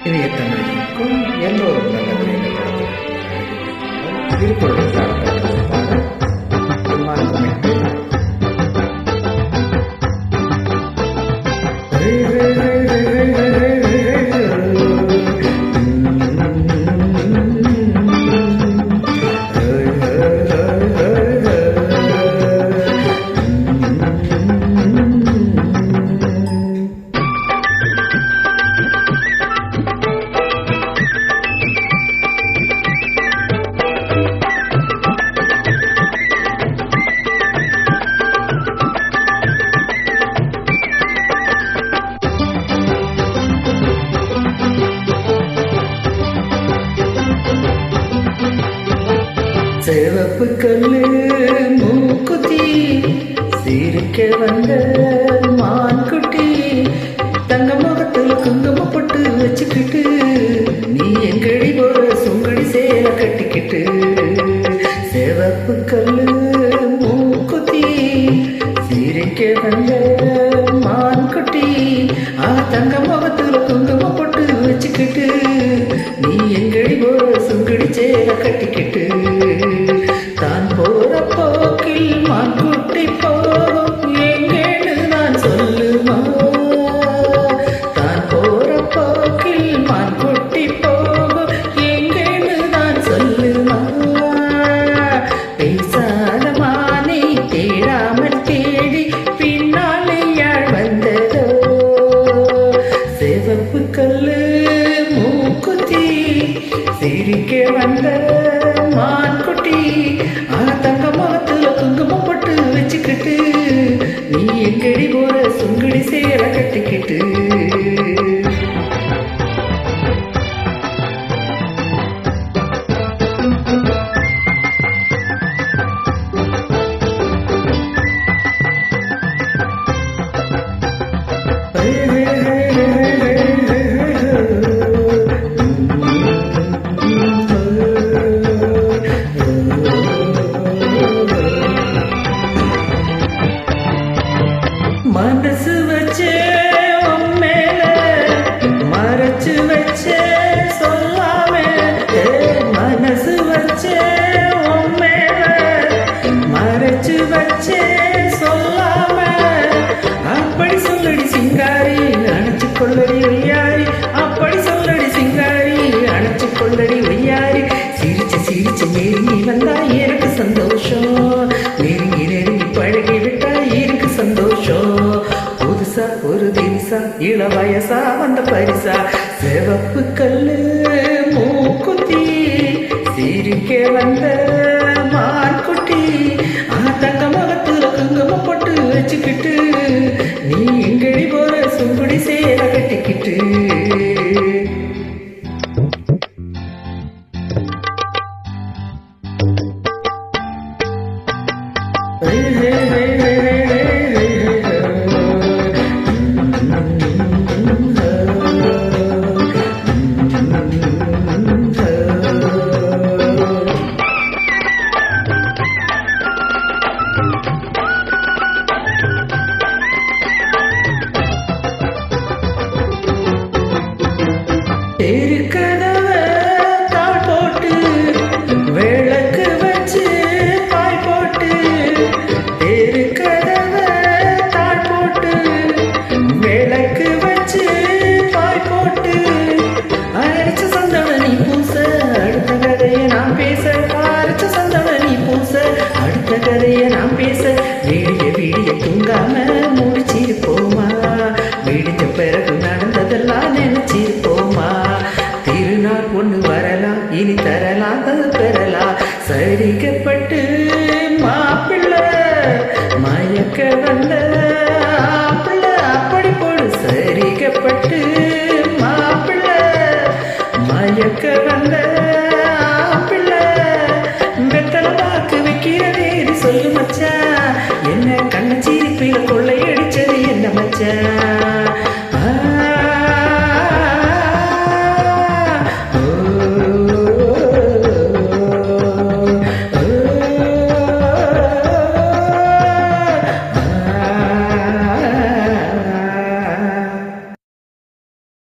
இணையத்தமிழுக்கும் எல்லோரும் நல்லது என்ற படத்தில் திருக்குறள் சார்ந்த சிவப்பு கல்லு மூக்குத்தி சிரிக்க வந்த மான்குட்டி தங்க முகத்தில் குங்குமப்பட்டு வச்சுக்கிட்டு நீ எங்கடி போற சுங்கடி சேல கட்டிக்கிட்டு சிவப்பு கல்லு மூக்குத்தி சிரிக்க வந்த மான்குட்டி தங்க முகத்தில் குங்குமப்பட்டு வச்சுக்கிட்டு நீ எங்கடி போற சுங்கடி சேல கட்டிக்கிட்டு தான் போற போக்கில் மான்குட்டி போகும் எங்கேன்னு நான் சொல்லுமா தான் போற போக்கில் மான்குட்டி போகும் எங்கேன்னு நான் சொல்லுமா பேசாத மானை தேடாமல் தேடி பின்னாலே யாழ் வந்ததோ சிவப்பு கல்லு மூக்குத்தி சிரிக்க வந்த மான்குட்டி தங்க முகத்துல குங்குமப்பட்டு வச்சுக்கிட்டு நீ எங்கடி போற சுங்கடி சேர கட்டிக்கிட்டு மனசு வச்சே மேல மறைச்சு வச்சே சொல்லாம மனசு வச்சே மேல மறைச்சு வச்சே சொல்லாம அப்படி சொல்லடி சிங்காரி அணைச்சு கொள்ளடி ஒய்யாரி அப்படி சொல்லடி சிங்காரி அணைச்சு கொள்ளடி ஒய்யாரி சிரிச்சு சிரிச்சு நெருங்கி வந்தா எனக்கு சந்தோஷம் நெருங்கி நெருங்கி பழகி விட்டா எனக்கு சந்தோஷம் புதுசா ஒரு தினசா இள வயசா வந்த பரிசா சிவப்பு கல்லு மூக்குத்தி சிரிக்க வந்த மான்குட்டி தங்க முகத்துல குங்குமப்பட்டு வச்சுக்கிட்டு நீ எங்கடி போற சுங்குடி சேர கட்டிக்கிட்டு இருக்க